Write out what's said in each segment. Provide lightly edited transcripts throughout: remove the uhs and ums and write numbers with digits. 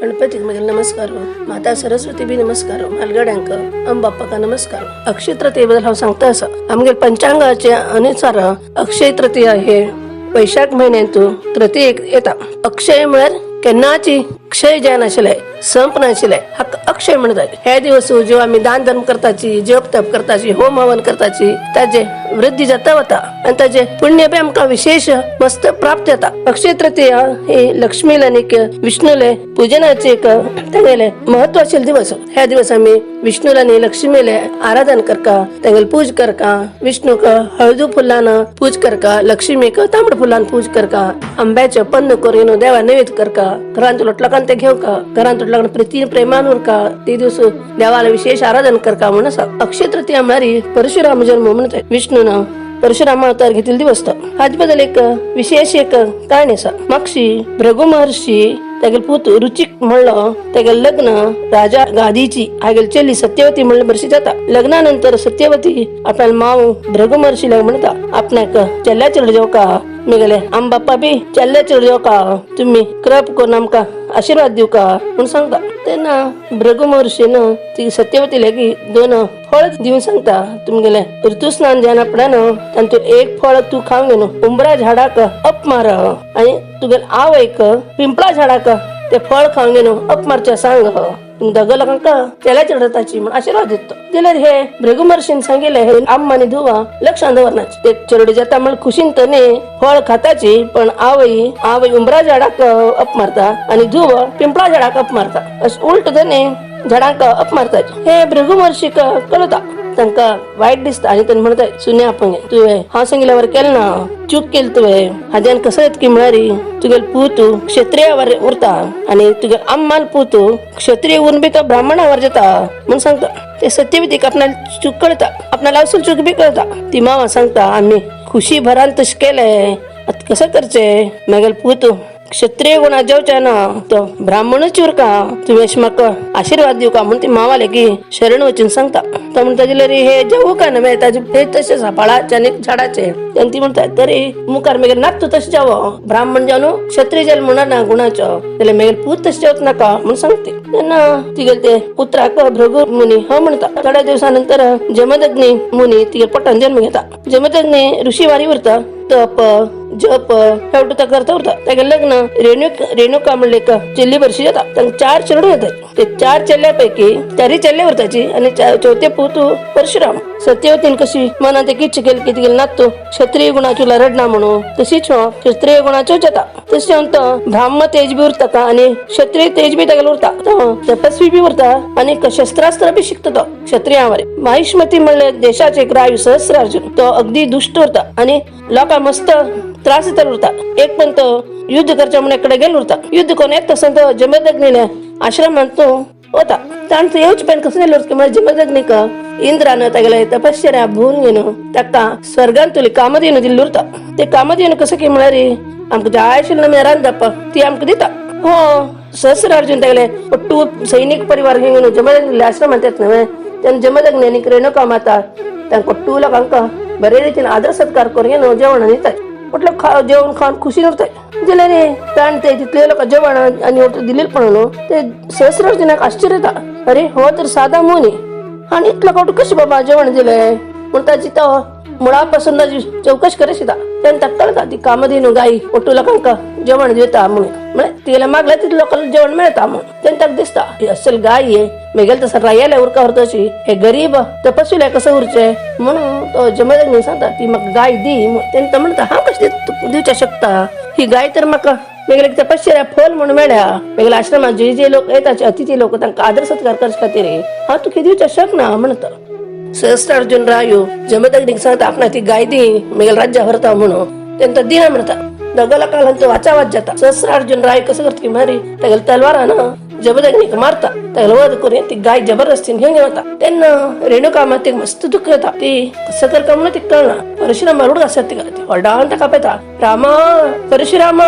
गणपतीक मागीर नमस्कार माता सरस्वती बी नमस्कार मालगड्यांक बाप्पा का नमस्कार. अक्षय तृतीये बद्दल हांव सांगता आसा. आमगे पंचांगाच्या अनुसार अक्षय तृतीया हे वैशाख म्हयन्यांत तृतीयेक येता. अक्षय म्हळ्यार केन्नाची क्षय जाय नाशिल्ले, संप नाशिल्ले, हाका अक्षय म्हणटात. हे दिवस ज्यो आमी दान धर्म करताची, जप तप करताची, होम हवन करताची, ताजे वृद्धी जाता वता आनी ताजे पुण्य बी आमकां विशेष मस्त प्राप्त जाता. अक्षय तृतीया ही लक्ष्मीला आनीक विष्णूले पुजनाचे एक तेगेले महत्व आशिल्ले दिवस. ह्या दिवस आमी विष्णूला आनी लक्ष्मीले आराधन करका, तेगेले पूज करका. विष्णूक हळदू फुलान पूज करका, लक्ष्मीक तांबड फुलान पूज करका, आंब्याचे पन्न करून देवा नैवेद्य करका. घरांत लोटलाकान ते घेवका, घरांत लोटलाकान प्रितीन प्रेमान उरका. ते दिवस देवाला विशेष आराधन करका म्हणून आसा. अक्षय तृतीया म्हळ्यार परशुराम जन्म म्हणटात. विष्णून परशुराम अवतार घेतिल्लो दिवस तो. हाचे बद्दल एक विशेष एक काणी आसा. मागशी भृगु महर्षी तेगेल पूत रुचीक म्हणलो तेगेल लग्न राजा गादीची हागेल चेली सत्यवती म्हणले बरशी जाता. लग्नानंतर सत्यवती आपल्या माव भृगु महर्षीला म्हणता आपणाक चेल्ल्या चेड जेवका मेगले आम बाप्पा बी चेल्ल्या चेड जेवका तुम्ही कृप करून आमकां आशीर्वाद दिवका म्हणून सांगता. तेन्ना भृगु महर्षीन ती सत्यवती लेगीत 2 फळ दिवन सांगता. तुमगेले ऋतुस्नान जायनापणान तातूंत एक फळ तू खावंक न्हू. उंबरा झाडाक अप मार आनी तुगेले आवयक पिंपळा झाडाक ते फळ खावंक न्हू अप मारचे सांग. दोगां लोकांका चेल्या चेडताची म्हण आशीर्वाद दितो. जाल्यार हे भृगु महर्षीन सांगिल्ले हे आम्मा आनी धुवा लक्षांत दवरनाची. ते चेडूं जाता म्हण खुशीन तने फळ खाताची, पण आवय उंबरा झाडाक अप मारता आनी धुव पिंपळा झाडाक अप मारता. अशें उलट तने झाडांक अप मारताची. हे भृगु महर्षीक कळता. तांकां वायट दिसता आनी तांणी म्हणटा सुने आपण तुवें हांव सांगिल्ल्या वर केलें ना, चूक केली तुवें. हाज्यान कसं येतकी म्हळ्यार तुगेल पूत क्षत्रिय वर उरता आनी तुगेल आम्मान पूत क्षत्रिय उरून बी तो ब्राह्मणा वर जाता म्हूण सांगता. ते सत्यवतीक आपणाला चूक कळटा, आपणाला असून चूक बी कळटा. ती मावा सांगता आमी खुशी भरान तशें केलें, आतां कसं करचें. मागेल पूत क्षत्रिय गुणा जेवचे ना तो ब्राह्मणच उरका, तुवें म्हाका आशीर्वाद दिवका म्हणून ती मावा लेगीत शरण वचून सांगता. तो म्हणटा जाल्यार हे जेवू का न्हय ताजे हे तशें सापाळाचे आनी झाडाचे. तेन्ना ती म्हणटा तरी मुखार मागीर नात तूं तशें जेवो. ब्राह्मण जावन क्षत्रिय जल्म म्हणा ना गुणाचो जाल्यार मागीर पूत तशें जेवत नाका म्हणून सांगता. तेन्ना तिगेले ते पुत्राक भृगु मुनी हो म्हणटा. थोड्या दिवसानंतर जमदग्नी मुनी तिगे पोटान जन्म घेता. जमदग्नी ऋषी वारी उरता. तप जप हेवटू तो करता उरता. तेगे लग्न रेणुका म्हणले एक चेल्ली बरशी जाता. तांकां 4 चेडूं येतात. ते 4 चेल्ल्या पैकी 4 चेल्ले उरताची आनी 4थे पूत परशुराम. सत्यवतीन कशी मनात एक इच्छा केली की तिगेले नातू क्षत्रिय गुणाची रडना म्हणून तशीच क्षत्रिय गुणाच्यो जाता. तशें तो ब्राह्म तेज बी उरता आनी क्षत्रिय तेज बी तेगेले उरता. तो तपस्वी बी उरता आनी शस्त्रास्त्र बी शिकता. तो क्षत्रियांवरी माहिष्मती म्हणले देशाचे एक राय सहस्रार्जुन. तो अगदी दुष्ट उरता आनी लोकांक मस्त त्रास दिता उरता. एक पण तो युद्ध करच्या म्हणून एकडे गेलो उरता. युद्ध करून एक तसं तो जमदग्नीने आश्रमांत वता. ताणें येवचे पयलीं कसं जालें की म्हळ्यार जमदग्नीक इंद्रान तेगेले तपश्चर्या भोवन घेवन ताका स्वर्गांत तुली कामधेनू दिल्ली उरता. ते कामधेनू कसं की म्हळ्यार आमकां जाय आशिल्लें मेरान दप ती आमकां दिता. हो सहस्रार्जुन तेगेले पट्टू सैनीक परिवार घेवन जमदग्नी आश्रमांत येता न्हय. तेन्ना जमदग्नी आनी रेणुका माता तांकां पट्टू लोकांका बरे रितीन आदर सत्कार करून जेवण दितात. म्हटलं जेवण खावन खुशी उरताय. जाल्यार ताण ते तितले लोक जेवण आनी दिलें पण ते सहस्रार्जुनाक आश्चर्य येता. अरे हो तर सादा मुनी आनी इतलो फावट कशें बाबा जेवण दिलें म्हूण ताची तो मुळा पासून ताची चवकशी करे शिता. तेन्ना ताका कळटा ती कामधेनू गाय पट्टू लोकांका जेवण दिता म्हणून. म्हळ्यार तिगेले मागल्या तितले लोकांना जेवण मेळटा म्हणून. तेन्ना ताका दिसता ही असल गाय हे मेगेल तसं रायले उरका व्हरतशी हे गरीब तपस्वीले कसं उरचे म्हणून तो जमदग्नी सांगता ती म्हाका गाय दी. तेन्ना तो म्हणटा हांव कशें दिवचे शकता. ही गाय तर म्हाका मेगले तपश्चर्या फल म्हणून मेळ्या. मेगल्या आश्रमात जे लोक येताचे अतिथी लोक तांकां आदर सत्कार करचे खातीर हांव तुका दिवचे शकना म्हणटा. सहस्रार्जुन रायो जमदग्नीक सांगता आपणा ती गाय दी मेगेल राज्या व्हरता म्हणून. तेन्ना तो दिना म्हणटा. दोगां लोकांक तो वाचावाच जाता. सहस्रार्जुन राय कसं करता की मारी तेगेले तलवारान जमदग्नीक मारता. तेगेले वध करून ती गाय जबरदस्तीन घेवन वता. तेन्ना रेणुका मातेक मस्त दुख येता. ती कसं करता म्हणून तिका कळना. परशुराम रडूंक आसता तिका. ती व्हडान ताका आपयता रामा परशुरामा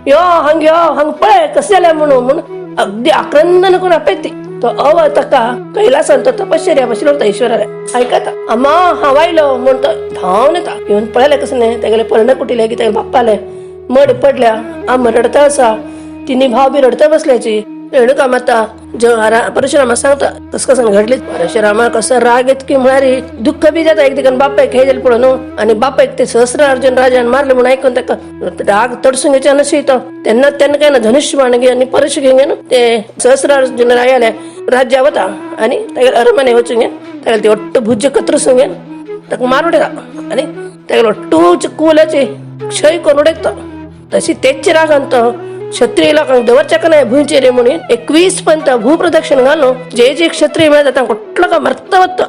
यो हांग पळय कसं जालें म्हणून अगदी आक्रंदन करून आपयता ती. तो ताका कैलासान तो तपश्चर्या बशिल्लो उरता ईश्वराले आयकता. अम्मा हांव आयलो म्हूण तो धांवन येता. येवन पळयलें कसं न्हय तेगेले पर्णकुटीले की तेगे बाप्पाले मड पडल्या. आम रडता आसा. तिनी भाव बी रडता बसल्याची. रेणुका माता परशुरामा सांगता कसं कसं घडली. परशुरामा कसं राग येत की म्हणारी दुःख बी जाता एक ठिकाणी बाप्पा एक हे पुढं नो आणि बाप्पा एक ते सहस्र अर्जुन राजान मारले म्हणून ऐकून त्या राग तडसून घ्यायच्या नसे त्यांना काय ना धनुष्य बाण घे आणि परशु घेऊन घे ना ते सहस्र अर्जुन राजाला राज्य होता आणि त्याला अरमाने वचून घे त्याला ते ಒಟ್ಟು भुज कतरूसून घे तक मारुडे आणि त्याला ಒಟ್ಟು कुलाचे क्षय करून उडेत तशी तेच राग अंत क्षत्रियला दवरच्या का नाही भूंचे रे म्हणून 21 पंत भूप्रदक्षिण घालून जे क्षत्रिय मिळतात कुठलं का मरत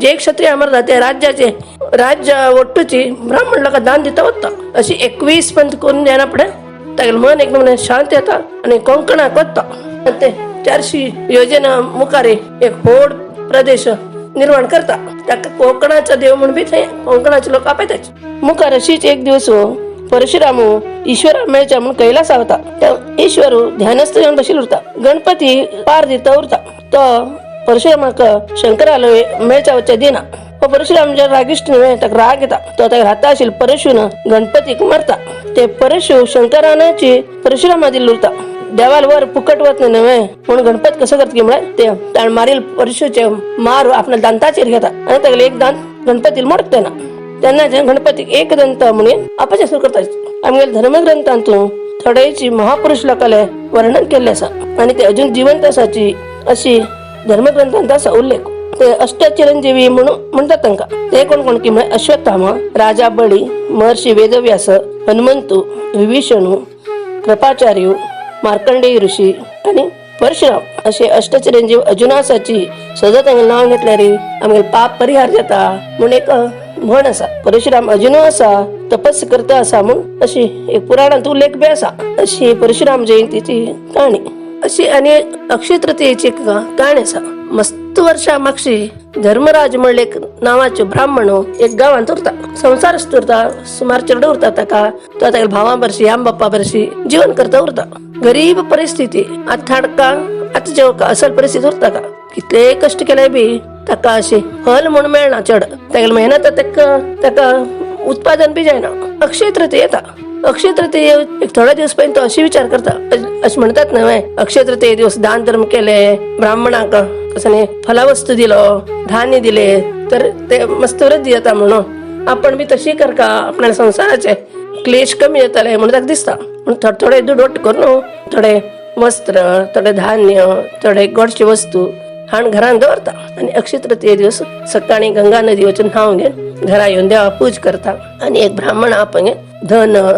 जे क्षत्रिय मरतात त्या राज्याचे राज्य ಒಟ್ಟುची ब्राह्मणला का दान देता होता अशी 21 पंत करून द्यायला पडे त्याला मन एकदम शांत येतात आणि कोंकणा कोत्ता ते 400 योजना मुखारे एक होड प्रदेश निर्माण करता त्या कोकणाचा देव म्हणून बी कोकणाचे लोक आपयताच मुखार अशीच एक दिवस परशुराम ईश्वर मेळच्या म्हणून कैलास होता त्या ईश्वर ध्यानस्थ येऊन बसेल होता गणपती पार दिता उरता तर परशुरामाक शंकराला मेळच्या वच्च्या दिना परशुराम जर रागिष्ट राग येता तो त्या हाता असेल परशुन गणपतीक मारता ते परशु शंकरानाची परशुरामा दिल उरता देवाला वर फुकट होत नव्हे म्हणून गणपत कसं करत की म्हणे ते ताण मारील परशुचे मार आपल्या दांताचेर घेता आणि त्याला एक दांत गणपतीला मोडते ना त्यांना गणपती एक दंत म्हणून आपण सुरू करतात आम्ही धर्मग्रंथांतून थोड्याची महापुरुष लोकांना वर्णन केले असा आणि ते अजून जिवंत असाची अशी धर्मग्रंथांचा असा उल्लेख ते अष्टचिरंजीवी म्हणून म्हणतात त्यांका ते कोण की म्हणजे अश्वत्थामा राजा बळी महर्षी वेदव्यास हनुमंतू विभीषणू कृपाचार्य मार्कंडेय ऋषी आणि परशुराम असे अष्टचिरंजीव अजुनासाची सदा त्यांना नाव घेतले रे आम्ही पाप परिहार जाता म्हणून एक म्हण असा परशुराम अजुनो असा तपस करता असा म्हणून अशी एक पुराणात उल्लेख बी असा अशी परशुराम जयंतीची कहाणी अशी आणि अक्षय तृतीयेची कहाणी असा मस्त वर्षा मागशी धर्मराज म्हणले नावाचे ब्राह्मण एक गावात उरता संसार उरता सुमार चरड उरता ताका तो आता भावा बरशी आम बाप्पा बरशी जीवन करता उरता गरीब परिस्थिती आथाडका आता जेव्हा असल परिस्थिती उरता का कितले कष्ट केले बी ताका अशी फल म्हणून मिळणार चढ त्याला मेहनत ताका उत्पादन बी जायना अक्षय तृतीय येता अक्षय तृतीय एक थोडा दिवस पर्यंत अशी विचार करता अशी म्हणतात ना अक्षय तृतीय दिवस दान धर्म केले ब्राह्मणाक कसं नाही फलावस्तू दिलो धान्य दिले तर ते मस्त वृद्धी येता म्हणून आपण बी तशी कर का आपल्या संसाराचे क्लेश कमी येतले म्हणून दिसता म्हणून थोडे दुडवट करून थोडे वस्त्र थोडे धान्य थोडे गोडची वस्तू हाण घरान दवरता आणि अक्षय तृतीय दिवस सकाळी गंगा नदी वचून न्हावून घेऊन घरा येऊन देवा पूज करता आणि एक ब्राह्मण आपण धन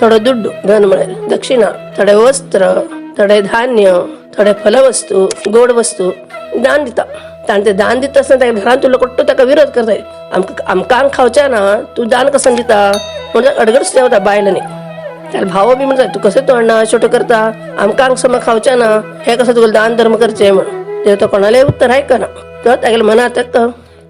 थोडं दुड्डू धन मिळेल दक्षिणा थोडे वस्त्र थोडे धान्य थोडे फलवस्तू गोड वस्तू दान दिता आणि ते दान दिता असताना त्या घरात तुला कुठं त्याका विरोध करताय आमकां खावच्या ना तू दान कसं दिता म्हणजे अडगडच ठेवता बायलाने त्याला भाव बी म्हणतात तू कसं तो अण्णा छोटं करता आमकां सम खावच्या ना हे कसं तुला दान धर्म करचे म्हणून ते तो कोणाला उत्तर आहे का ना तर त्याला मनात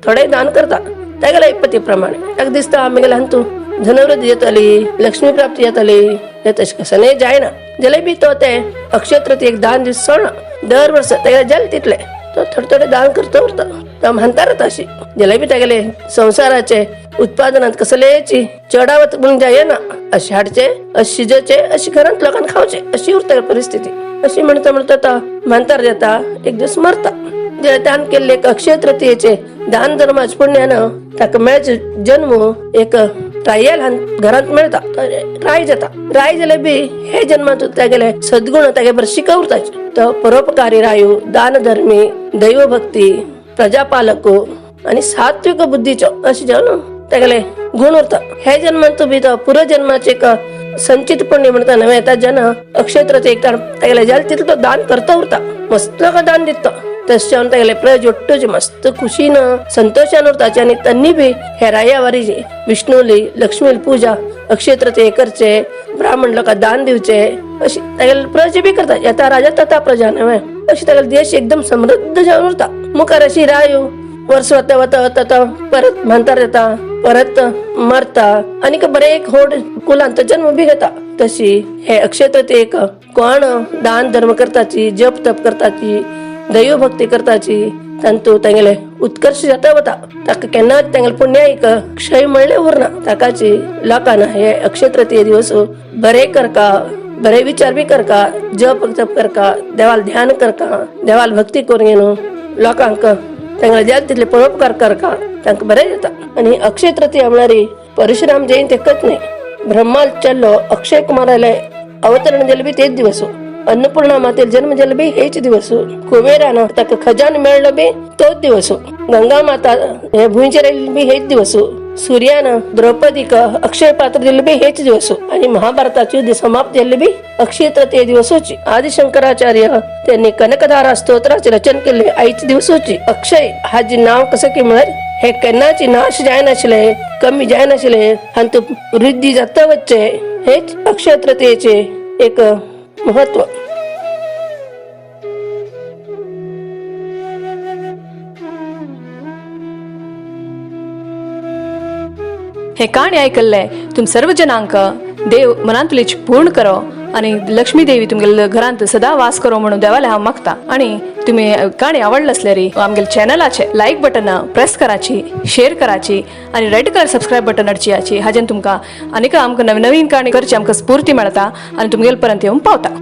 थोडे दान करता त्याला ऐपतीप्रमाणे त्याक दिसता आम्ही गेला तू धनवृद्धी येतली लक्ष्मी प्राप्ती येतली तशी कसं नाही जाय ना जले बी तो ते अक्षय तृतीय एक दान दिवस सोड दर वर्ष त्याला जल तिथले तो थोडे दान करतो उरता तर म्हणतात अशी जले बी त्यागले संसाराचे उत्पादनात कसलेची चढावत म्हणून जाय ना अशी हाडचे अशी शिजचे अशी घरात लोकांना खावचे अशी उरता परिस्थिती अशी म्हणता म्हणतात देता एक दिवस मरता जे दान केले अक्षय तृतीयेचे दान धर्माच पुण्यानं ताका मेळचे जन्म एक रायल घरात मिळता राय जाता राय जाले बी हे जन्मात त्या गेले सद्गुण त्या बरं शिकवताच तर परोपकारी रायू दान धर्मी दैवभक्ती प्रजापालक आणि सात्विक बुद्धीचो अशी जेवण त्या गेले गुण उरता हे जन्मात बी तर पूर्वजन्माचे एक संचित पुण्य म्हणता नव्हे त्या जन अक्षय तृतीय एक त्याला जाल तिथं तो दान करता उरता मस्त का दान दिता तशान त्याला प्रज ಒಟ್ಟು मस्त खुशीन संतोषान उरताचे आणि त्यांनी बी हे रायावारी विष्णूली लक्ष्मी पूजा अक्षय तृतीय करचे ब्राह्मण लोक दान दिवचे अशी त्याला प्रज बी करतात यथा राजा तथा प्रजा नव्हे अशी त्याला देश एकदम समृद्ध जाऊन उरता मुखार अशी रायू वर्ष होता परत म्हणता येता परत मरता आणि बरे एक होड कुलांत जन्म बी घेता तशी हे अक्षय तृतीय कोण दान धर्म करताची जप तप करताची दैवभक्ती करताची तंतू तेंगले उत्कर्ष जाता होता ताका केन्ना तेंगले पुण्याक क्षय म्हणले उरना ताकाची लोकांना हे अक्षय तृतीय दिवस बरे करका बरे विचार बी करका, जप जप करका, देवाला ध्यान करका, देवाला भक्ती करून येणं, लोकांक तांकां जाय तितले परोपकार करका, तांकां बरें जाता. आनी अक्षय तृतीया म्हणल्यार परशुराम जयंती एकच न्ही, ब्रह्माल चेल्लो अक्षय कुमाराले अवतरण जालें बी तेच दिवस, अन्नपूर्णा मातेल जन्म जालो बी हेच दिवस, कुबेरान ताका खजान मेळ्ळो बी तोच दिवस, गंगा माता हे भुंयचेर आयिल्ली बी हेच दिवस, सूर्यान द्रौपदीक अक्षय पात्र दिल्लें बी हेच दिवस, आणि महाभारताची युद्ध समाप्त जाल्ली बी अक्षय तृतीया दिवसाची. आदिशंकराचार्य त्यांनी कनकधारा स्तोत्राचे रचन केले आईच दिवसाची. अक्षय हाचे नाव कसं की म्हळ्यार हे केन्नाची नाश जायनाशिल्ले, कमी जायनाशिल्ले, आणि तो वृद्धी जाता वच्चे, हेच अक्षय तृतीयेचे एक महत्व. हे काणी ऐकल्ले तुम सर्व जनांक देव मनांतली इच्छा पूर्ण करो आणि लक्ष्मी देवी तुमगेल्या घरांत सदा वास करो म्हणून देवाले हांव मागता. आणि तुम्ही काणी आवडलं असल्यारी आमगेल्या चॅनलाचे लाईक बटन प्रेस कराची, शेअर कराची आणि रेड कलर सबस्क्राईब बटन अडचियाची. हाजेन तुमकां आनीक आमकां नवीन नवीन काणी करची आमकां स्फूर्ती मेळटा आणि तुमगेल पर्यंत येवन पावता.